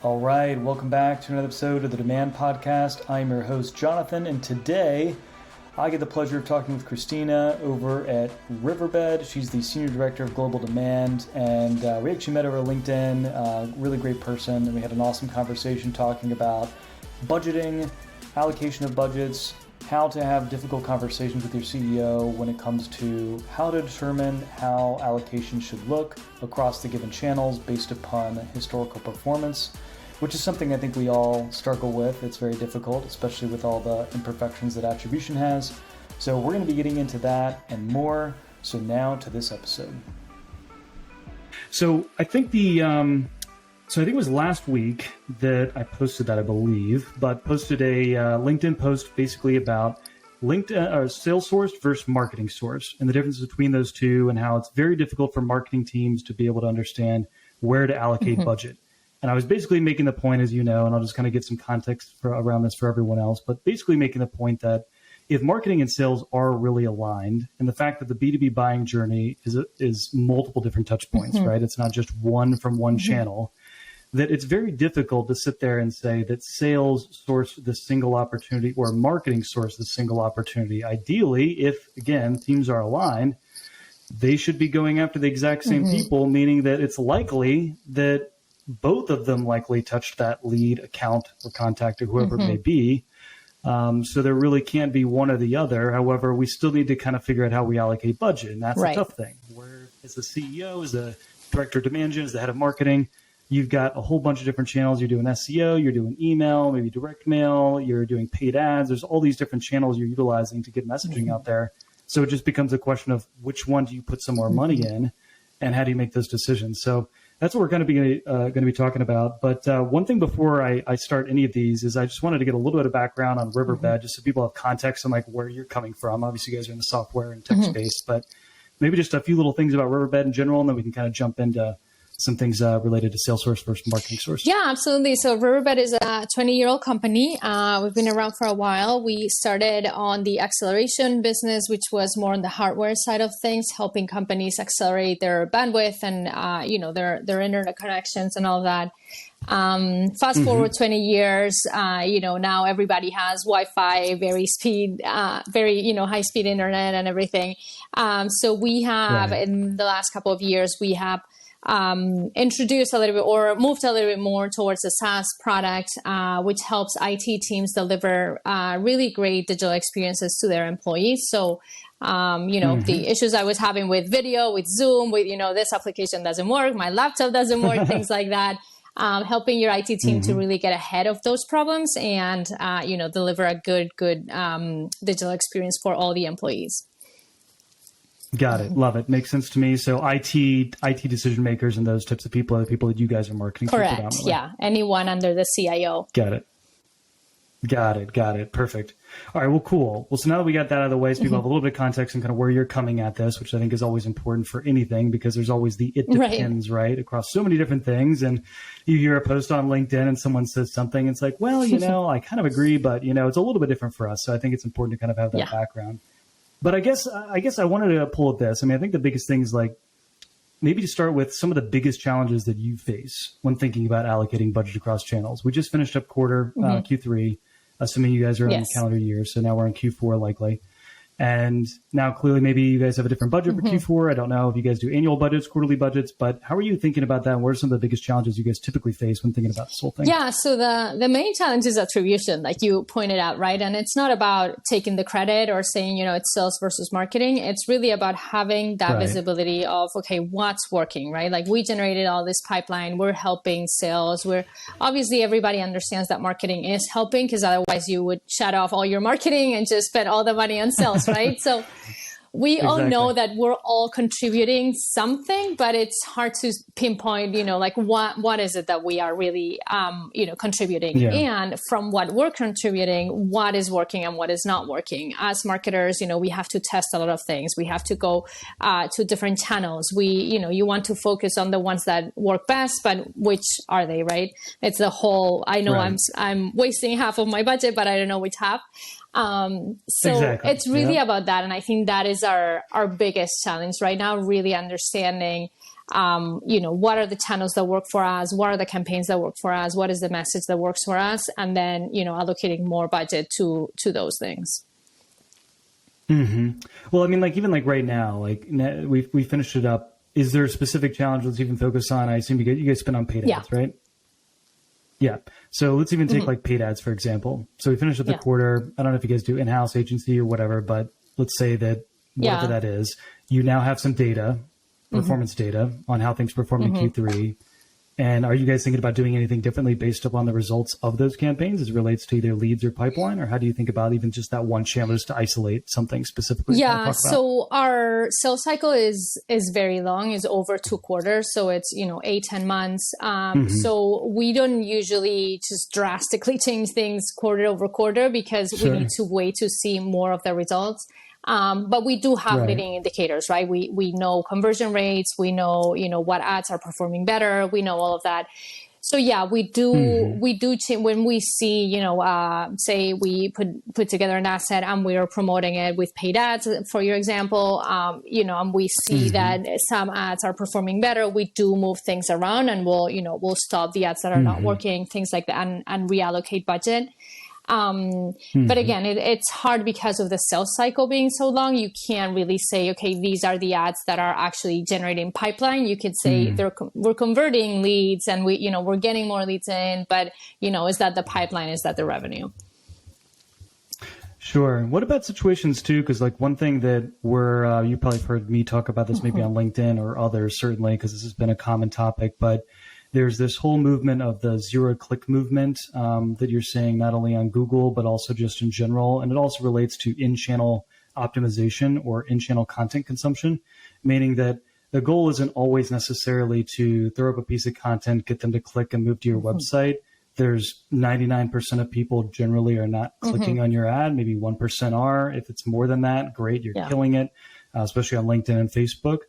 All right, welcome back to another episode of the Demand Podcast. I'm your host, Jonathan, and today I get the pleasure of talking with Cristina over at Riverbed. She's the Senior Director of Global Demand, and we actually met over LinkedIn. Really great person, and we had an awesome conversation talking about budgeting, allocation of budgets, how to have difficult conversations with your CEO when it comes to how to determine how allocation should look across the given channels based upon historical performance, which is something I think we all struggle with. It's very difficult, especially with all the imperfections that attribution has. So we're going to be getting into that and more. So now to this episode. So I think it was last week that I posted that, I believe, but posted a LinkedIn post basically about LinkedIn or sales source versus marketing source and the difference between those two and how it's very difficult for marketing teams to be able to understand where to allocate budget. And I was basically making the point, as you know, and I'll just kind of get some context around this for everyone else, but basically making the point that if marketing and sales are really aligned, and the fact that the B2B buying journey is multiple different touch points, right? It's not just one from one channel. That it's very difficult to sit there and say that sales source the single opportunity or marketing source the single opportunity. Ideally, if, again, teams are aligned, they should be going after the exact same people, meaning that it's likely that both of them likely touched that lead account or contact or whoever it may be. So there really can't be one or the other. However, we still need to kind of figure out how we allocate budget. And that's a tough thing. Where as the CEO, as the director of demand gen, as the head of marketing, you've got a whole bunch of different channels. You're doing SEO, you're doing email, maybe direct mail, you're doing paid ads. There's all these different channels you're utilizing to get messaging out there. So it just becomes a question of which one do you put some more money in and how do you make those decisions? So that's what we're going to be talking about. But one thing before I start any of these is I just wanted to get a little bit of background on Riverbed, just so people have context on like where you're coming from. Obviously, you guys are in the software and tech space, but maybe just a few little things about Riverbed in general, and then we can kind of jump into some things related to sales source versus marketing source. Yeah, absolutely. So Riverbed is a 20-year-old company. We've been around for a while. We started on the acceleration business, which was more on the hardware side of things, helping companies accelerate their bandwidth and their internet connections and all that. Fast forward 20 years, now everybody has Wi-Fi, very high speed internet and everything. So we have in the last couple of years, we have introduced a little bit or moved a little bit more towards a SaaS product, which helps IT teams deliver really great digital experiences to their employees. So, the issues I was having with video, with Zoom, with, this application doesn't work, my laptop doesn't work, things like that. Helping your IT team to really get ahead of those problems and, deliver a good digital experience for all the employees. Got it. Love it. Makes sense to me. So IT decision makers and those types of people are the people that you guys are marketing. Correct. Yeah. Anyone under the CIO. Got it. Perfect. All right. Well, cool. Well, so now that we got that out of the way, so people have a little bit of context and kind of where you're coming at this, which I think is always important for anything because there's always the it depends, right? Across so many different things. And you hear a post on LinkedIn and someone says something. It's like, well, I kind of agree, but, it's a little bit different for us. So I think it's important to kind of have that background. But I guess I wanted to pull at this. I mean, I think the biggest thing is like maybe to start with some of the biggest challenges that you face when thinking about allocating budget across channels. We just finished up quarter Q3, assuming you guys are in the calendar year. So now we're in Q4 likely. And now clearly maybe you guys have a different budget for Q4. I don't know if you guys do annual budgets, quarterly budgets, but how are you thinking about that? And what are some of the biggest challenges you guys typically face when thinking about this whole thing? Yeah, so the main challenge is attribution, like you pointed out, right? And it's not about taking the credit or saying, it's sales versus marketing. It's really about having that visibility of, okay, what's working, right? Like we generated all this pipeline, we're helping sales. Obviously everybody understands that marketing is helping because otherwise you would shut off all your marketing and just spend all the money on sales. Right. So we all know that we're all contributing something, but it's hard to pinpoint, like what is it that we are really, contributing and from what we're contributing, what is working and what is not working. As marketers, we have to test a lot of things. We have to go to different channels. You want to focus on the ones that work best, but which are they, right? It's the whole, I know I'm wasting half of my budget, but I don't know which half. It's really about that. And I think that is our biggest challenge right now, really understanding what are the channels that work for us? What are the campaigns that work for us? What is the message that works for us? And then, allocating more budget to those things. Mm-hmm. Well, I mean, even right now, we finished it up. Is there a specific challenge let's even focus on? I assume you guys spend on paid ads, right? Yeah. So let's even take paid ads, for example. So we finished up the quarter. I don't know if you guys do in-house agency or whatever, but let's say that whatever that is, you now have some data, performance data on how things performed in Q3. And are you guys thinking about doing anything differently based upon the results of those campaigns as it relates to either leads or pipeline? Or how do you think about even just that one channel just to isolate something specifically? Yeah, so our sales cycle is very long, is over 2 quarters. So it's, 8-10 months. So we don't usually just drastically change things quarter over quarter because we need to wait to see more of the results. But we do have leading indicators, right? We know conversion rates, we know, what ads are performing better. We know all of that. So yeah, we do when we see, say we put together an asset and we are promoting it with paid ads, for your example, and we see that some ads are performing better, we do move things around and we'll stop the ads that are not working, things like that, and reallocate budget. But again, it's hard because of the sales cycle being so long. You can't really say, okay, these are the ads that are actually generating pipeline. You could say we're converting leads and we're getting more leads in, but is that the pipeline? Is that the revenue? Sure. What about situations too? Because one thing that you probably have heard me talk about this maybe on LinkedIn or others, certainly, because this has been a common topic, but there's this whole movement of the zero-click movement that you're seeing not only on Google, but also just in general. And it also relates to in-channel optimization or in-channel content consumption, meaning that the goal isn't always necessarily to throw up a piece of content, get them to click and move to your website. There's 99% of people generally are not clicking on your ad. Maybe 1% are. If it's more than that, great, you're killing it, especially on LinkedIn and Facebook.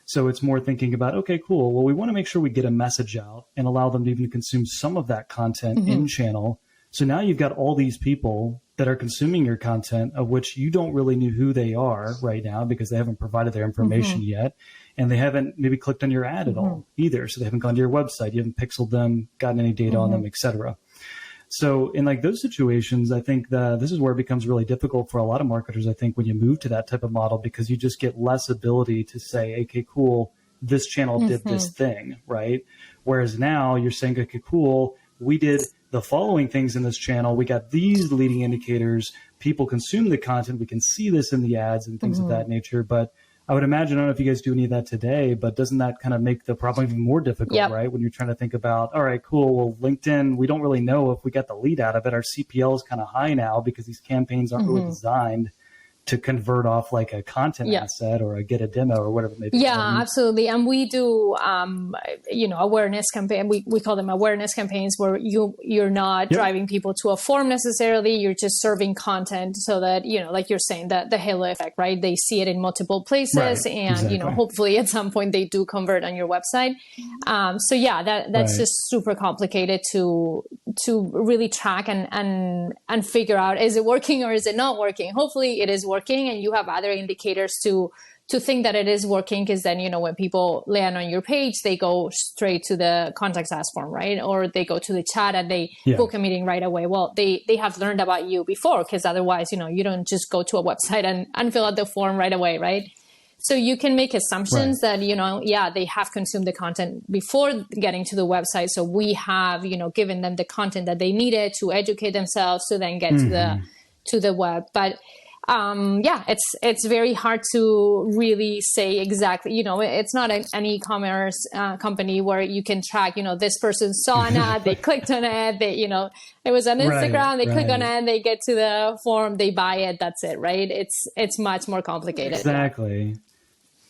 So it's more thinking about, okay, cool. Well, we want to make sure we get a message out and allow them to even consume some of that content in channel. So now you've got all these people that are consuming your content of which you don't really know who they are right now because they haven't provided their information yet. And they haven't maybe clicked on your ad at all either. So they haven't gone to your website. You haven't pixeled them, gotten any data on them, et cetera. So in those situations, I think that this is where it becomes really difficult for a lot of marketers, I think, when you move to that type of model, because you just get less ability to say, okay, cool, this channel did this thing, right? Whereas now you're saying, okay, cool, we did the following things in this channel. We got these leading indicators. People consume the content. We can see this in the ads and things of that nature. But I would imagine, I don't know if you guys do any of that today, but doesn't that kind of make the problem even more difficult, right? When you're trying to think about, all right, cool, well, LinkedIn, we don't really know if we got the lead out of it. Our CPL is kind of high now because these campaigns aren't really designed to convert off a content asset or get a demo or whatever it may be. Yeah, absolutely. And we do, awareness campaign. We call them awareness campaigns where you're not driving people to a form necessarily. You're just serving content so that, like you're saying, the halo effect, right? They see it in multiple places and, hopefully at some point they do convert on your website. So yeah, that's just super complicated to really track and figure out, is it working or is it not working? Hopefully it is working and you have other indicators to think that it is working, because then, when people land on your page, they go straight to the contact us form, right? Or they go to the chat and they book a meeting right away. Well, they have learned about you before, because otherwise, you don't just go to a website and fill out the form right away, right? So you can make assumptions that, they have consumed the content before getting to the website. So we have, given them the content that they needed to educate themselves to then get to the web. But it's very hard to really say exactly, it's not an e-commerce company where you can track, this person saw an ad, they clicked on it, it was on Instagram, they click on it, they get to the form, they buy it, that's it, right? It's much more complicated. Exactly.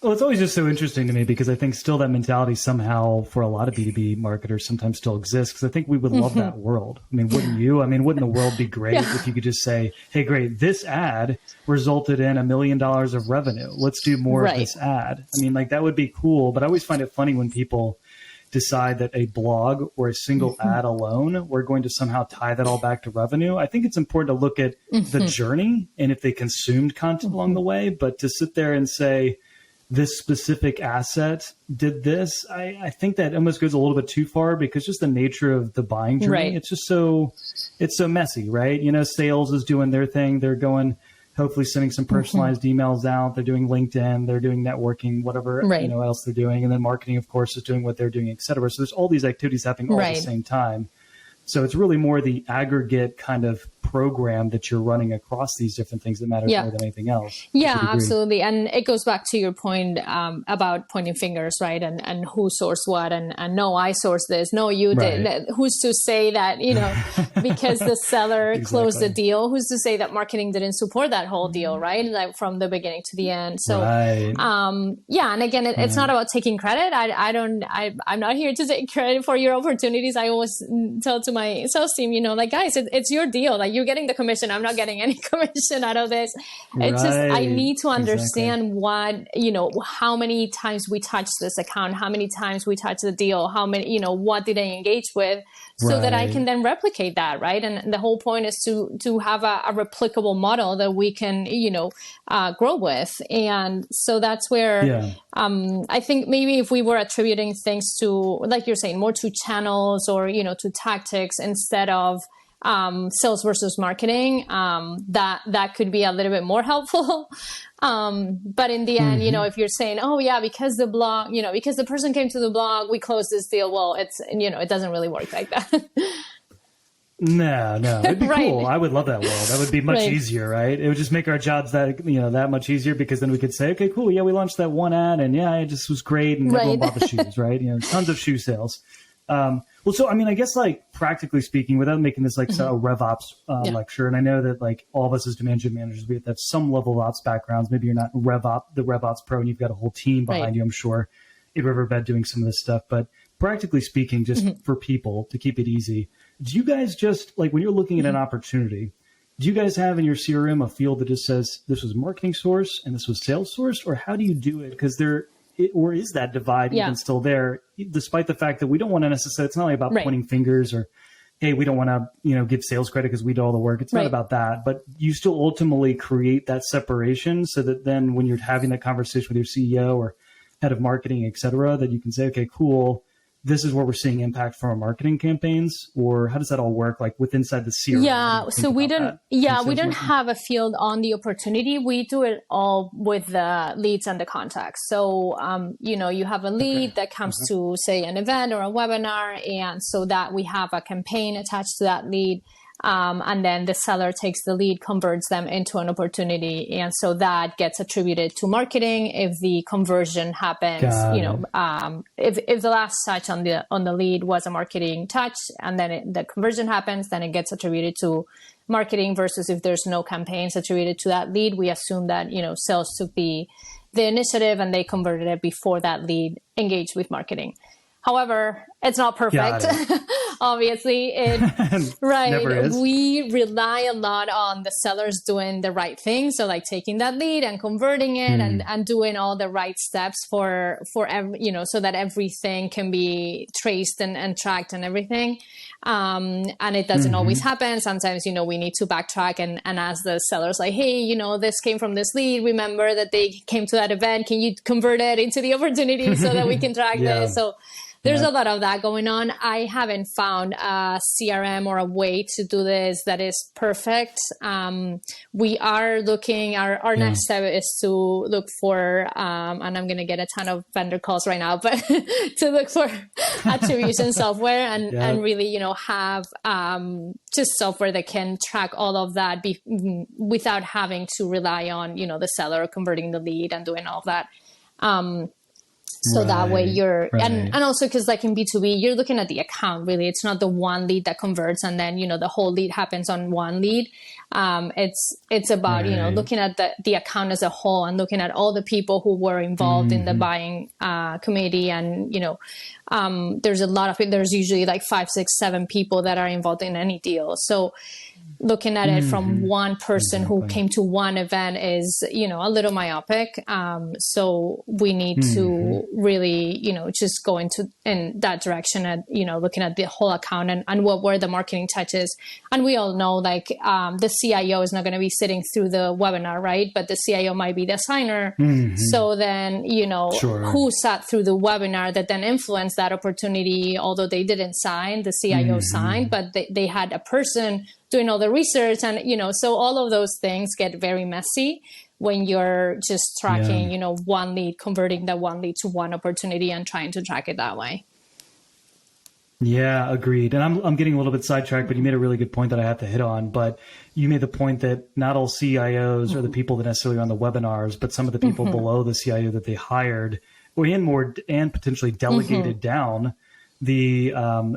Well, it's always just so interesting to me because I think still that mentality somehow for a lot of B2B marketers sometimes still exists, because I think we would love that world. I mean, wouldn't you? I mean, wouldn't the world be great if you could just say, hey, great, this ad resulted in $1 million of revenue. Let's do more of this ad. I mean, that would be cool. But I always find it funny when people decide that a blog or a single ad alone, we're going to somehow tie that all back to revenue. I think it's important to look at the journey and if they consumed content along the way, but to sit there and say, this specific asset did this, I think that almost goes a little bit too far, because just the nature of the buying journey, Right. it's so messy, right? Sales is doing their thing. They're going, hopefully sending some personalized emails out. They're doing LinkedIn, they're doing networking, whatever, Right. what else they're doing. And then marketing, of course, is doing what they're doing, et cetera. So there's all these activities happening all at the same time. So it's really more the aggregate kind of program that you're running across these different things that matters more than anything else. Yeah, absolutely. And it goes back to your point about pointing fingers, right? And who sourced what, and no, I sourced this. No, you did. Who's to say that, because the seller closed the deal, who's to say that marketing didn't support that whole deal, right? Like from the beginning to the end. So, yeah. And again, it's not about taking credit. I'm not here to take credit for your opportunities. I always tell to my sales team, like, guys, it's your deal. Like, you're getting the commission. I'm not getting any commission out of this. It's just, I need to understand what, how many times we touch this account, how many times we touch the deal, how many, what did I engage with, so that I can then replicate that. Right. And the whole point is to have a replicable model that we can, grow with. And so that's where, I think maybe if we were attributing things to, like you're saying, more to channels or, to tactics instead of sales versus marketing, that could be a little bit more helpful. But in the end, if you're saying, oh yeah, because the blog, because the person came to the blog, we closed this deal. Well, it's, it doesn't really work like that. No, it'd be cool. I would love that world. That would be much easier, right? It would just make our jobs that much easier, because then we could say, okay, cool. Yeah, we launched that one ad and yeah, it just was great. And everyone bought the shoes, right? Tons of shoe sales. Well, so, I guess like practically speaking, without making this like a RevOps lecture, and I know that like all of us as demand gen managers, we have some level of ops backgrounds. Maybe you're not the RevOps pro and you've got a whole team behind you, I'm sure, at Riverbed doing some of this stuff. But practically speaking, just for people to keep it easy, do you guys just like when you're looking at an opportunity, do you guys have in your CRM a field that just says this was marketing source and this was sales source, or how do you do it? Because or is that divide even still there, despite the fact that we don't want to necessarily, it's not like about pointing fingers or, hey, we don't want to, give sales credit because we did all the work. It's not about that, but you still ultimately create that separation so that then when you're having that conversation with your CEO or head of marketing, et cetera, that you can say, okay, cool, this is where we're seing impact from our marketing campaigns, or how does that all work like inside the CRM? Yeah. So we don't have a field on the opportunity. We do it all with the leads and the contacts. So, you have a lead that comes to say an event or a webinar. And so that we have a campaign attached to that lead. And then the seller takes the lead, converts them into an opportunity. And so that gets attributed to marketing. If the conversion happens, if the last touch on the lead was a marketing touch and then the conversion happens, then it gets attributed to marketing, versus if there's no campaigns attributed to that lead, we assume that, sales took the initiative and they converted it before that lead engaged with marketing. However, it's not perfect. Obviously, we rely a lot on the sellers doing the right thing. So like taking that lead and converting it and doing all the right steps for every, so that everything can be traced and tracked and everything. And it doesn't always happen. Sometimes, we need to backtrack and ask the sellers like, hey, this came from this lead. Remember that they came to that event. Can you convert it into the opportunity so that we can track this? So there's a lot of that going on. I haven't found a CRM or a way to do this that is perfect. We are looking, our next step is to look for, and I'm going to get a ton of vendor calls right now, but to look for attribution software and really, have just software that can track all of that without having to rely on, the seller converting the lead and doing all of that. So that way you're, and also because like in B2B, you're looking at the account, really. It's not the one lead that converts and then, the whole lead happens on one lead. It's about, looking at the account as a whole and looking at all the people who were involved in the buying committee. And, there's usually like 5, 6, 7 people that are involved in any deal. So looking at it from one person who came to one event is, a little myopic. So we need to really, just go in that direction at, looking at the whole account and what were the marketing touches. And we all know like the CIO is not going to be sitting through the webinar, right? But the CIO might be the signer. So then, who sat through the webinar that then influenced that opportunity, although they didn't sign, the CIO signed, but they had a person doing all the research. And, so all of those things get very messy when you're just tracking, one lead, converting that one lead to one opportunity and trying to track it that way. Yeah, agreed. And I'm getting a little bit sidetracked, but you made a really good point that I have to hit on. But you made the point that not all CIOs are the people that necessarily are on the webinars, but some of the people below the CIO that they hired and potentially delegated down the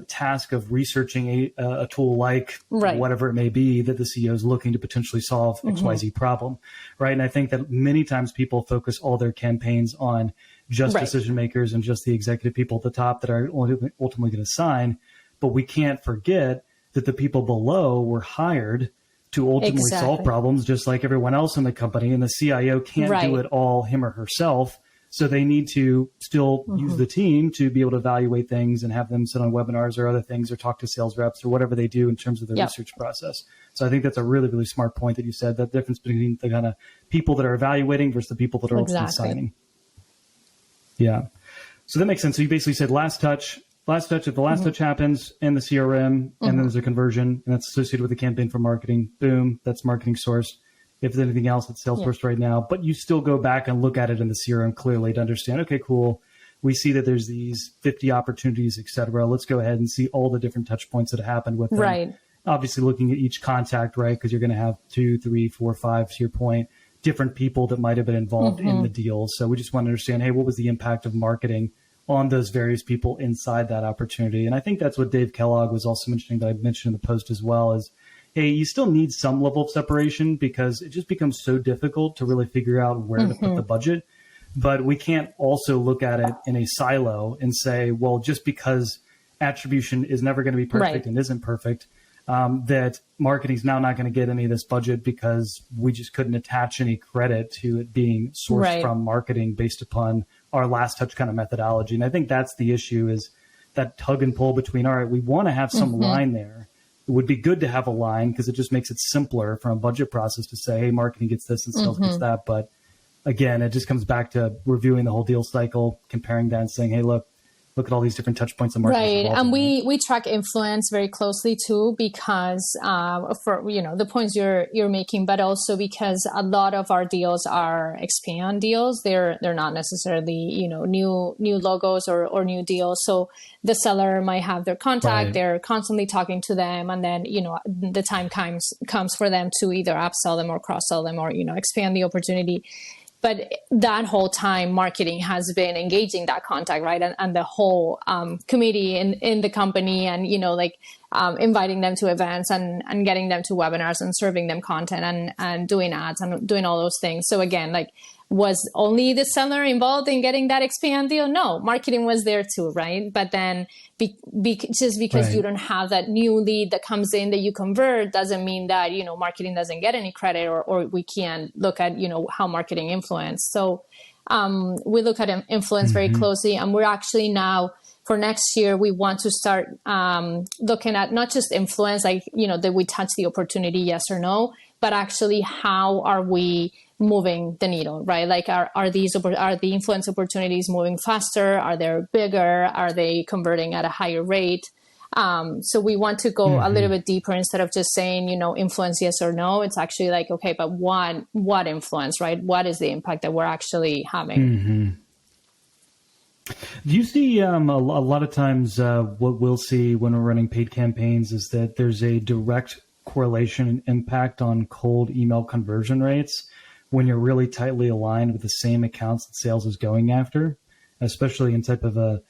task of researching a tool like whatever it may be that the CEO is looking to potentially solve XYZ problem, right? And I think that many times people focus all their campaigns on just decision makers and just the executive people at the top that are ultimately going to sign. But we can't forget that the people below were hired to ultimately solve problems just like everyone else in the company. And the CIO can't do it all him or herself. So they need to still use the team to be able to evaluate things and have them sit on webinars or other things or talk to sales reps or whatever they do in terms of the research process. So I think that's a really, really smart point that you said, that difference between the kind of people that are evaluating versus the people that are ultimately signing. Yeah. So that makes sense. So you basically said last touch, if the last touch happens in the CRM and then there's a conversion and that's associated with the campaign for marketing, boom, that's marketing source. If there's anything else, it's Salesforce right now, but you still go back and look at it in the CRM clearly to understand, okay, cool. We see that there's these 50 opportunities, et cetera. Let's go ahead and see all the different touch points that happened with them. Right. Obviously looking at each contact, right? Because you're going to have 2, 3, 4, 5, to your point, different people that might have been involved in the deal. So we just want to understand, hey, what was the impact of marketing on those various people inside that opportunity? And I think that's what Dave Kellogg was also mentioning that I mentioned in the post as well is, hey, you still need some level of separation because it just becomes so difficult to really figure out where to put the budget. But we can't also look at it in a silo and say, well, just because attribution is never going to be perfect and isn't perfect, that marketing is now not going to get any of this budget because we just couldn't attach any credit to it being sourced from marketing based upon our last touch kind of methodology. And I think that's the issue, is that tug and pull between, all right, we want to have some line there. It would be good to have a line because it just makes it simpler from a budget process to say, hey, marketing gets this and sales gets that. But again, it just comes back to reviewing the whole deal cycle, comparing that and saying, hey, look at all these different touch points in marketing. Right. And we track influence very closely too, because for, the points you're making, but also because a lot of our deals are expand deals. They're not necessarily, new logos or new deals. So the seller might have their contact, they're constantly talking to them. And then, the time comes for them to either upsell them or cross-sell them or, expand the opportunity. But that whole time, marketing has been engaging that contact, right? And the whole committee in the company and, inviting them to events and getting them to webinars and serving them content and doing ads and doing all those things. So again, was only the seller involved in getting that expand deal? No, marketing was there too, right? But then just because you don't have that new lead that comes in that you convert doesn't mean that, marketing doesn't get any credit or we can't look at, how marketing influence. So we look at influence very closely, and we're actually now, for next year, we want to start looking at not just influence, that we touch the opportunity, yes or no, but actually how are we moving the needle, right? Are the influence opportunities moving faster? Are they bigger? Are they converting at a higher rate? So we want to go a little bit deeper instead of just saying, influence yes or no. It's actually okay, but what influence, right? What is the impact that we're actually having? Do you see a lot of times what we'll see when we're running paid campaigns is that there's a direct correlation and impact on cold email conversion rates when you're really tightly aligned with the same accounts that sales is going after, especially in type of a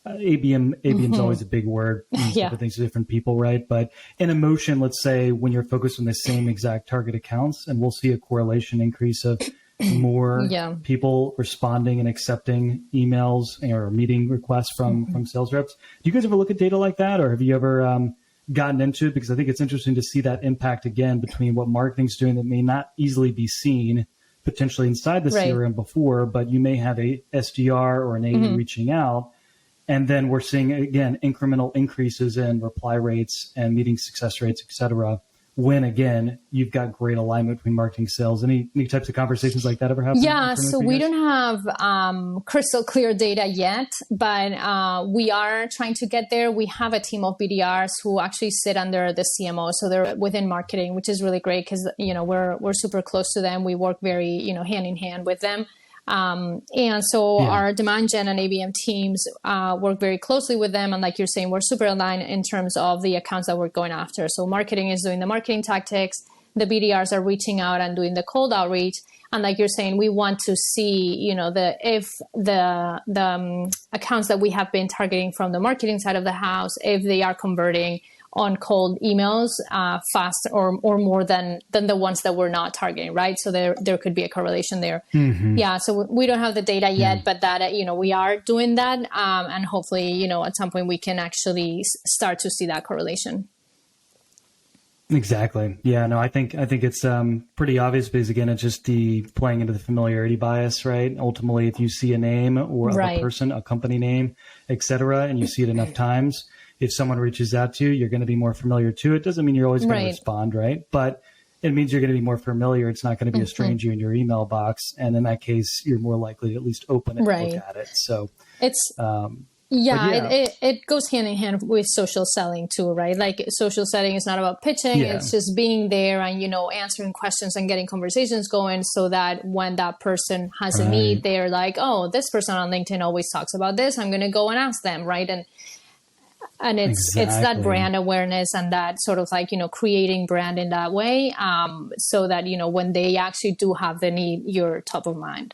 ABM is always a big word. Different things to different people, right? But in a motion, let's say when you're focused on the same exact target accounts, and we'll see a correlation increase of more people responding and accepting emails or meeting requests from sales reps. Do you guys ever look at data like that, or have you ever gotten into it? Because I think it's interesting to see that impact again between what marketing's doing that may not easily be seen potentially inside the CRM before, but you may have a SDR or an AE reaching out. And then we're seeing, again, incremental increases in reply rates and meeting success rates, et cetera, when, again, you've got great alignment between marketing sales. Any types of conversations like that ever happen? Yeah, so we don't have crystal clear data yet, but we are trying to get there. We have a team of BDRs who actually sit under the CMO, so they're within marketing, which is really great because, we're super close to them. We work very, hand in hand with them. And so our demand gen and ABM teams work very closely with them. And like you're saying, we're super aligned in terms of the accounts that we're going after. So marketing is doing the marketing tactics. The BDRs are reaching out and doing the cold outreach. And like you're saying, we want to see, if the accounts that we have been targeting from the marketing side of the house, if they are converting on cold emails fast or more than the ones that we're not targeting, right? So there could be a correlation there. Yeah, so we don't have the data yet, but that, we are doing that. And hopefully, at some point we can actually start to see that correlation. Exactly. Yeah, no, I think it's pretty obvious because, again, it's just the playing into the familiarity bias, right? Ultimately, if you see a name or a person, a company name, et cetera, and you see it enough times, if someone reaches out to you, you're going to be more familiar to it. Doesn't mean you're always going to respond, right? But it means you're going to be more familiar. It's not going to be a stranger in your email box. And in that case, you're more likely to at least open it and look at it. So it's, it goes hand in hand with social selling too, right? Like social selling is not about pitching. It's just being there and, answering questions and getting conversations going so that when that person has a need, they're like, oh, this person on LinkedIn always talks about this. I'm going to go and ask them, right? And it's that brand awareness and that sort of like, creating brand in that way so that, when they actually do have the need, you're top of mind.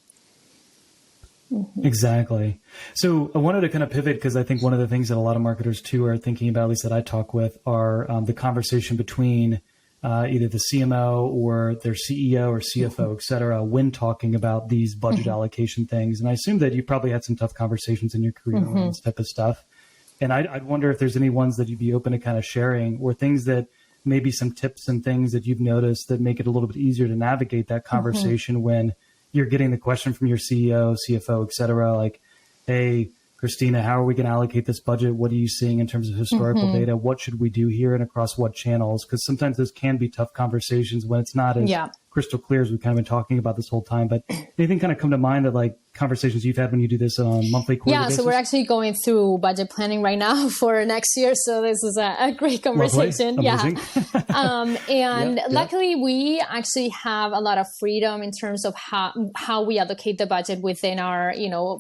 Exactly. So I wanted to kind of pivot because I think one of the things that a lot of marketers too are thinking about, at least that I talk with, are the conversation between either the CMO or their CEO or CFO, et cetera, when talking about these budget allocation things. And I assume that you probably had some tough conversations in your career on this type of stuff. And I'd wonder if there's any ones that you'd be open to kind of sharing or things that maybe some tips and things that you've noticed that make it a little bit easier to navigate that conversation when you're getting the question from your CEO, CFO, et cetera, like, hey, Cristina, how are we going to allocate this budget? What are you seeing in terms of historical data? What should we do here and across what channels? Because sometimes those can be tough conversations when it's not as crystal clear as we've kind of been talking about this whole time. But anything kind of come to mind that like conversations you've had when you do this on a monthly, quarterly basis? So we're actually going through budget planning right now for next year. So this is a great conversation. Luckily we actually have a lot of freedom in terms of how we allocate the budget within our,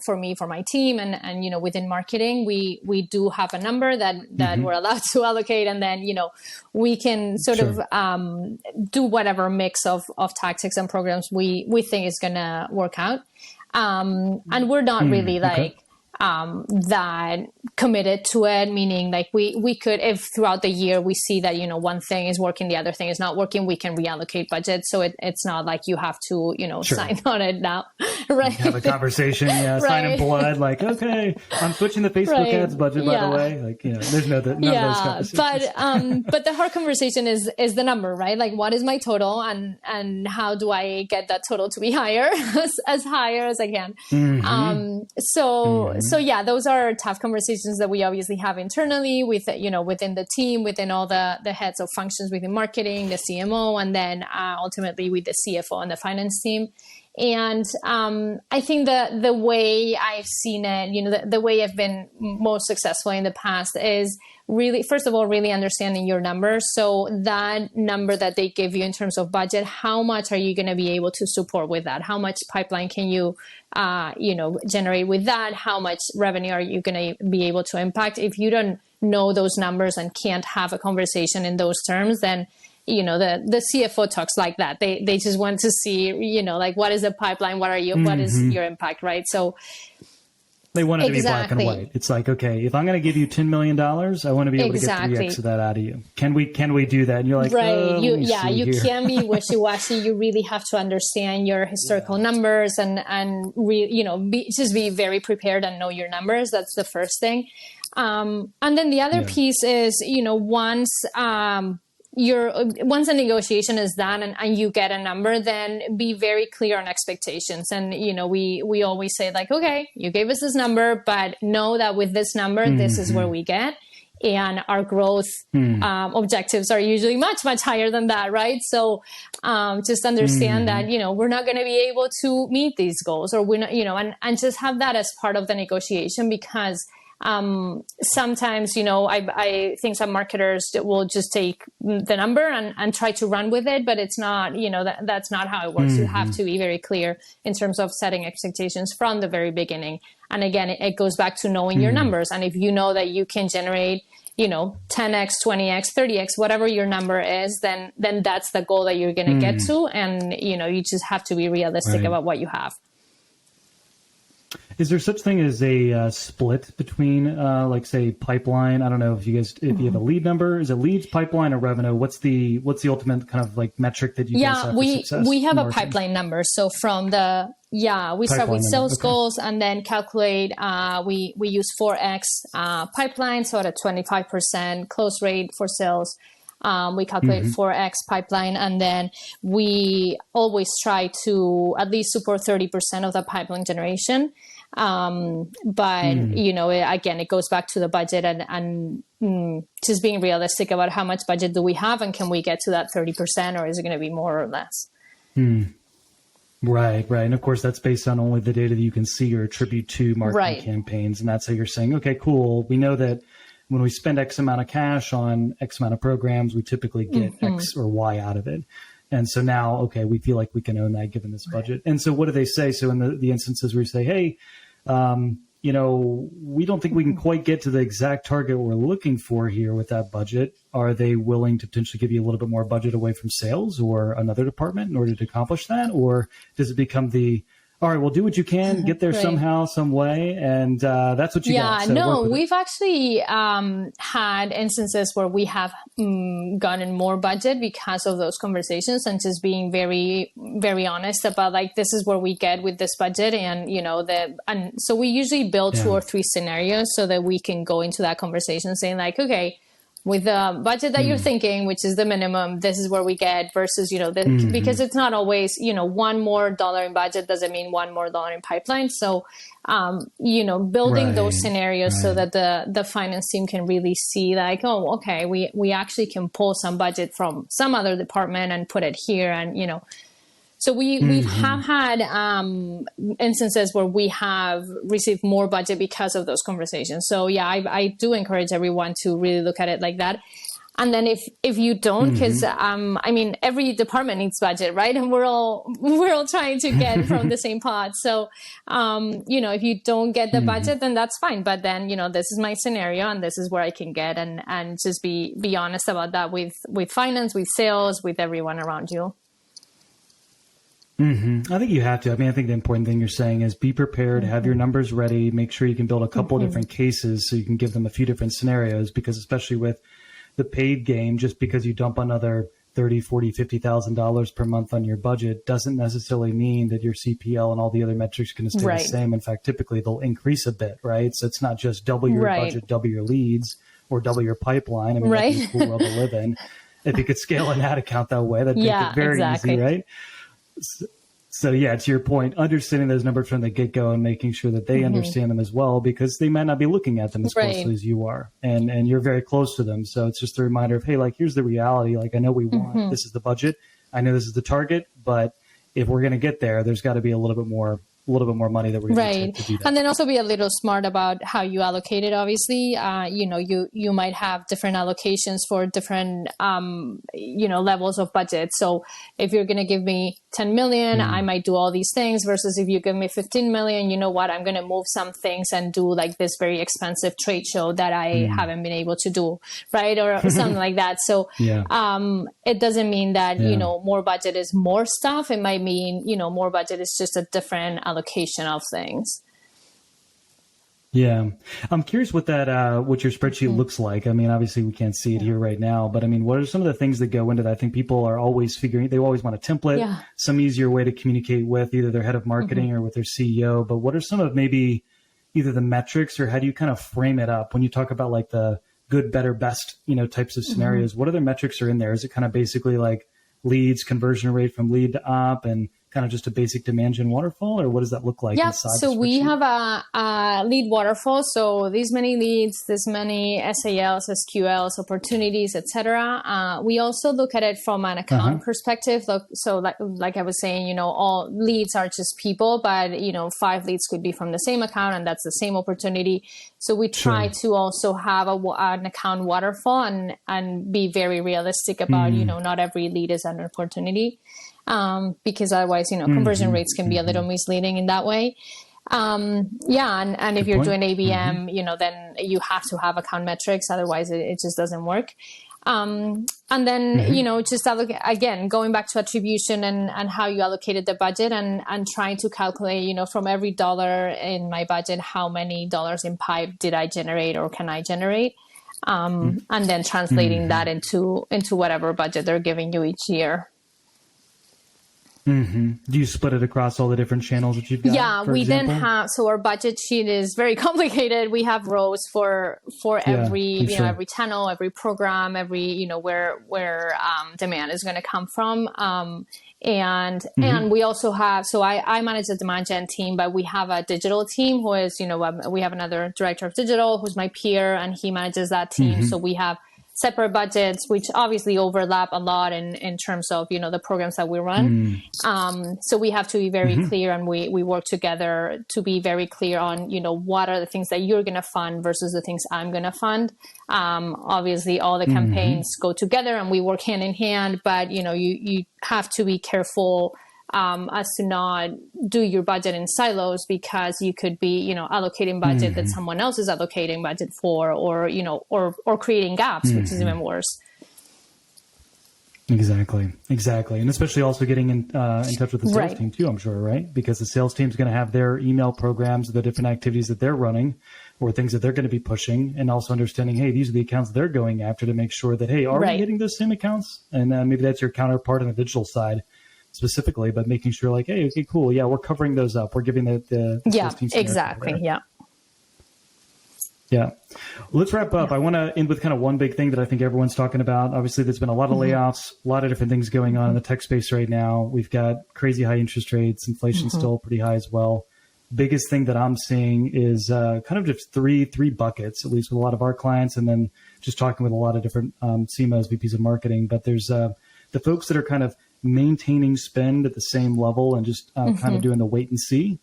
for me, for my team and within marketing, we do have a number that we're allowed to allocate. And then, we can sort of do whatever mix of tactics and programs we think is going to work out. And we're not really that committed to it, meaning like we could, if throughout the year we see that, one thing is working, the other thing is not working, we can reallocate budget. So it's not like you have to, sign on it now, right? Have a conversation, sign in blood, like, okay, I'm switching the Facebook ads budget, by the way. Like, there's none of those conversations. But the hard conversation is the number, right? Like, what is my total and how do I get that total to be higher, as higher as I can? So yeah, those are tough conversations that we obviously have internally with, within the team, within all the heads of functions within marketing, the CMO, and then ultimately with the CFO and the finance team. And I think the way I've seen it, the way I've been most successful in the past is really, first of all, really understanding your numbers. So that number that they give you in terms of budget, how much are you going to be able to support with that? How much pipeline can you, generate with that? How much revenue are you going to be able to impact? If you don't know those numbers and can't have a conversation in those terms, then the CFO talks like that. They just want to see, like, what is the pipeline? What is your impact, right? So they want it to be black and white. It's like, okay, if I'm going to give you $10 million, I want to be able to get 3x of that out of you. Can we do that? And you're like, right. You can't be wishy-washy. You really have to understand your historical numbers and just be very prepared and know your numbers. That's the first thing. And then the other piece is, once once a negotiation is done and you get a number, then be very clear on expectations. And, we always say like, okay, you gave us this number, but know that with this number, this is where we get. And our growth objectives are usually much, much higher than that, right? So just understand that, we're not going to be able to meet these goals, or we're not, and just have that as part of the negotiation, because sometimes, I think some marketers will just take the number and try to run with it, but it's not, that's not how it works. You have to be very clear in terms of setting expectations from the very beginning. And again, it goes back to knowing your numbers. And if you know that you can generate, 10x, 20x, 30x, whatever your number is, then that's the goal that you're going to get to. And, you just have to be realistic about what you have. Is there such thing as a split between, like, say, pipeline? I don't know if you have a lead number. Is it leads, pipeline, or revenue? What's the ultimate kind of like metric that you guys have for success? We have a pipeline number. So from we start with sales goals and then calculate. We use 4x pipeline, so at a 25% close rate for sales. We calculate 4x pipeline, and then we always try to at least support 30% of the pipeline generation. But again, it goes back to the budget and just being realistic about how much budget do we have, and can we get to that 30%, or is it going to be more or less? Right. And of course, that's based on only the data that you can see or attribute to marketing campaigns. And that's how you're saying, okay, cool. We know that when we spend X amount of cash on X amount of programs, we typically get X or Y out of it. And so now, okay, we feel like we can own that given this budget. And so what do they say? So in the instances where you say, hey, we don't think we can quite get to the exact target we're looking for here with that budget. Are they willing to potentially give you a little bit more budget away from sales or another department in order to accomplish that? Or does it become all right, well, do what you can, get there somehow, some way, and that's what you got. Yeah, no, we've actually had instances where we have gotten more budget because of those conversations, and just being very, very honest about like, this is where we get with this budget, and and so we usually build 2 or 3 scenarios so that we can go into that conversation saying like, okay, with the budget that you're thinking, which is the minimum, this is where we get versus, because it's not always, $1 more in budget doesn't mean $1 more in pipeline. So, building those scenarios so that the finance team can really see like, oh, okay, we actually can pull some budget from some other department and put it here. And, so we have had instances where we have received more budget because of those conversations. So yeah, I do encourage everyone to really look at it like that. And then if you don't, because every department needs budget, right? And we're all trying to get from the same pot. So if you don't get the budget, then that's fine. But then this is my scenario, and this is where I can get, and just be honest about that with finance, with sales, with everyone around you. I think you have to. I think the important thing you're saying is be prepared, have your numbers ready, make sure you can build a couple different cases so you can give them a few different scenarios, because especially with the paid game, just because you dump another $30,000, $40,000, $50,000 per month on your budget doesn't necessarily mean that your CPL and all the other metrics are going to stay the same. In fact, typically they'll increase a bit, right? So it's not just double your budget, double your leads, or double your pipeline. That'd be a cool world to live in. If you could scale an ad account that way, that'd make it very easy, right? So yeah, to your point, understanding those numbers from the get-go and making sure that they understand them as well, because they might not be looking at them as closely as you are, and you're very close to them. So it's just a reminder of, hey, like, here's the reality. Like, I know we want, this is the budget. I know this is the target, but if we're going to get there, there's got to be a little bit more money that we're going to do that. And then also be a little smart about how you allocate it. Obviously, you might have different allocations for different, levels of budget. So if you're going to give me 10 million, I might do all these things, versus if you give me 15 million, you know what, I'm going to move some things and do like this very expensive trade show that I haven't been able to do, right? Or something like that. So, it doesn't mean that, more budget is more stuff. It might mean, more budget is just a different allocation of things. Yeah. I'm curious what what your spreadsheet looks like. Obviously we can't see it here right now, but what are some of the things that go into that? I think people are always they always want a template, some easier way to communicate with either their head of marketing or with their CEO. But what are some of maybe either the metrics, or how do you kind of frame it up when you talk about like the good, better, best, types of scenarios, what other metrics are in there? Is it kind of basically like leads, conversion rate from lead to op, and kind of just a basic demand gen waterfall, or what does that look like? Yeah, inside so the we spreadsheet? have a lead waterfall. So these many leads, this many SALs, SQLs, opportunities, etc. We also look at it from an account perspective. So like I was saying, all leads are just people, but 5 leads could be from the same account, and that's the same opportunity. So we try to also have an account waterfall and be very realistic about not every lead is an opportunity. Because otherwise, conversion rates can be a little misleading in that way. And if you're doing ABM, then you have to have account metrics. Otherwise, it just doesn't work. And then, just again, going back to attribution and how you allocated the budget and trying to calculate, from every dollar in my budget, how many dollars in pipe did I generate or can I generate? And then translating that into whatever budget they're giving you each year. Do you split it across all the different channels that you've got? Yeah, we then have, so our budget sheet is very complicated. We have rows for every, every channel, every program, every, where demand is going to come from. And we also have, so I manage the demand gen team, but we have a digital team who is, we have another director of digital who's my peer, and he manages that team. So we have separate budgets, which obviously overlap a lot in terms of, the programs that we run. So we have to be very clear, and we work together to be very clear on, what are the things that you're going to fund versus the things I'm going to fund. Obviously all the campaigns go together and we work hand in hand, but, you have to be careful as to not do your budget in silos, because you could be, allocating budget that someone else is allocating budget for, or, or creating gaps, which is even worse. Exactly. And especially also getting in touch with the sales team too, I'm sure, right? Because the sales team is going to have their email programs, the different activities that they're running or things that they're going to be pushing, and also understanding, hey, these are the accounts they're going after, to make sure that, hey, are we hitting those same accounts? And maybe that's your counterpart on the digital side specifically, but making sure like, hey, okay, cool. Yeah, we're covering those up. We're giving the sales team some exactly. Yeah. Well, let's wrap up. I want to end with kind of one big thing that I think everyone's talking about. Obviously, there's been a lot of layoffs, a lot of different things going on in the tech space right now. We've got crazy high interest rates, inflation still pretty high as well. Biggest thing that I'm seeing is kind of just three buckets, at least with a lot of our clients, and then just talking with a lot of different CMOs, VPs of marketing. But there's the folks that are kind of maintaining spend at the same level and just kind of doing the wait and see.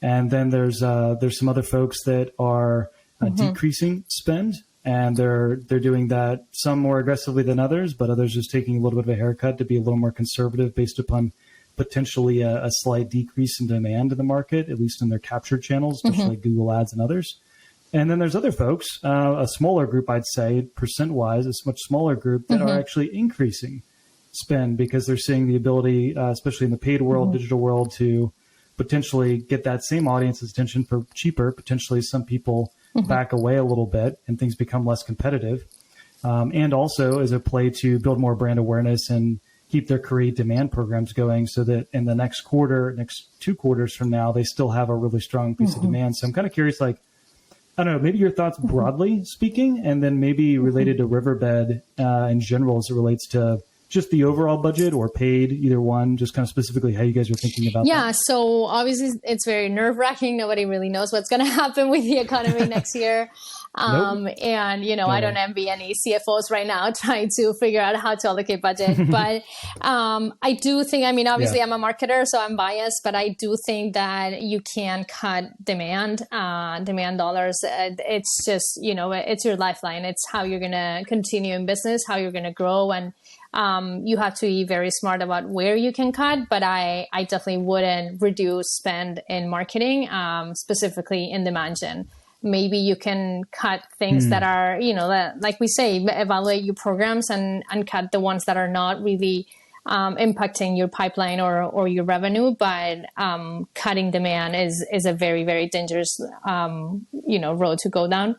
And then there's some other folks that are decreasing spend, and they're doing that some more aggressively than others, but others just taking a little bit of a haircut to be a little more conservative based upon potentially a slight decrease in demand in the market, at least in their captured channels, especially Google Ads and others. And then there's other folks, a smaller group, I'd say, percent-wise, a much smaller group that are actually increasing spend because they're seeing the ability, especially in the paid world, digital world, to potentially get that same audience's attention for cheaper. Potentially some people back away a little bit and things become less competitive. And also as a play to build more brand awareness and keep their create demand programs going so that in the next 2 quarters from now, they still have a really strong piece of demand. So I'm kind of curious, like, I don't know, maybe your thoughts broadly speaking, and then maybe related to Riverbed in general as it relates to just the overall budget or paid, either one, just kind of specifically how you guys are thinking about that. Yeah, so obviously it's very nerve-wracking. Nobody really knows what's going to happen with the economy next year. And, I don't envy any CFOs right now trying to figure out how to allocate budget. But I do think, obviously I'm a marketer, so I'm biased, but I do think that you can cut demand dollars. It's just, it's your lifeline. It's how you're going to continue in business, how you're going to grow. And you have to be very smart about where you can cut, but I definitely wouldn't reduce spend in marketing, specifically in demand gen. Maybe you can cut things that are, that, like we say, evaluate your programs and cut the ones that are not really impacting your pipeline or your revenue. But cutting demand is a very, very dangerous, road to go down.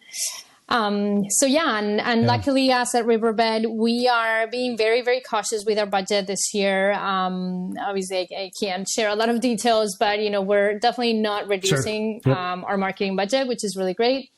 Luckily, as at Riverbed, we are being very, very cautious with our budget this year. Obviously, I can't share a lot of details, but we're definitely not reducing our marketing budget, which is really great.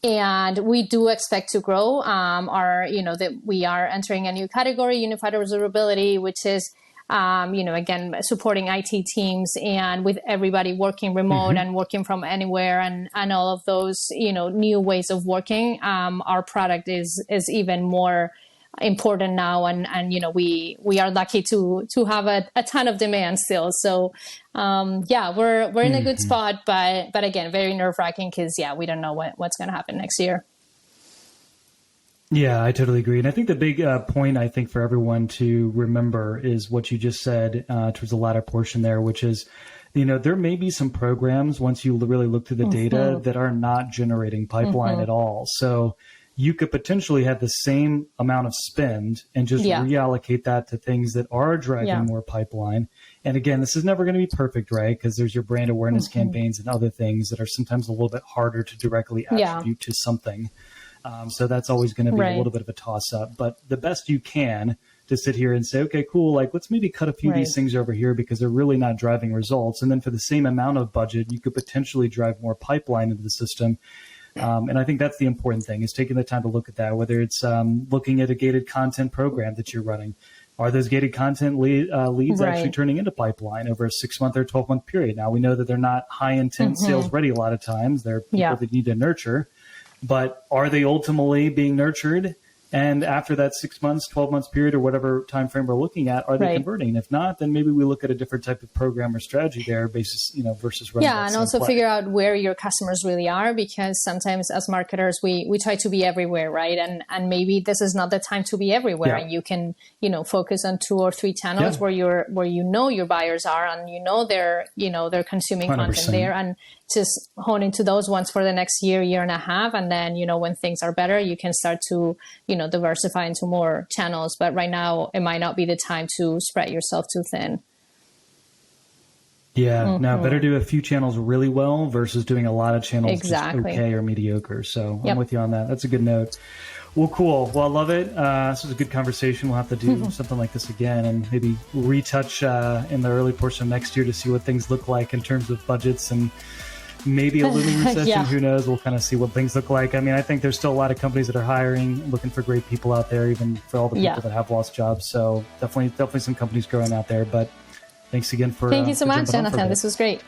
And we do expect to grow. That we are entering a new category, unified observability, which is, again, supporting IT teams and with everybody working remote and working from anywhere and all of those, new ways of working. Our product is even more important now. And we are lucky to have a ton of demand still. So, we're in a good spot, but again, very nerve wracking because, we don't know what's going to happen next year. Yeah, I totally agree. And I think the big point, I think, for everyone to remember is what you just said towards the latter portion there, which is, there may be some programs, once you really look through the data, that are not generating pipeline at all. So you could potentially have the same amount of spend and just reallocate that to things that are driving more pipeline. And again, this is never going to be perfect, right? Because there's your brand awareness campaigns and other things that are sometimes a little bit harder to directly attribute to something. So that's always going to be a little bit of a toss up, but the best you can to sit here and say, okay, cool. Like, let's maybe cut a few of these things over here because they're really not driving results. And then for the same amount of budget, you could potentially drive more pipeline into the system. And I think that's the important thing, is taking the time to look at that, whether it's looking at a gated content program that you're running. Are those gated content leads actually turning into pipeline over a 6-month or 12-month period? Now, we know that they're not high intent sales ready a lot of times. They're people that need to nurture. But are they ultimately being nurtured? And after that 6 months, 12 months period, or whatever time frame we're looking at, are they converting? If not, then maybe we look at a different type of program or strategy there, basis, versus running. Yeah, and also figure out where your customers really are, because sometimes as marketers, we try to be everywhere, right? And maybe this is not the time to be everywhere, and you can focus on 2 or 3 channels where your buyers are, and they're consuming 100%. Content there, and just hone into those ones for the next year and a half. And then, when things are better, you can start to, diversify into more channels. But right now, it might not be the time to spread yourself too thin. Yeah, no, better do a few channels really well versus doing a lot of channels just okay or mediocre. So I'm with you on that. That's a good note. Well, cool. Well, I love it. This was a good conversation. We'll have to do something like this again and maybe retouch in the early portion of next year to see what things look like in terms of budgets and maybe a looming recession. Who knows? We'll kind of see what things look like. I mean, I think there's still a lot of companies that are hiring, looking for great people out there, even for all the people that have lost jobs. So definitely some companies growing out there. But thanks again for thank you so much, Jonathan. This was great.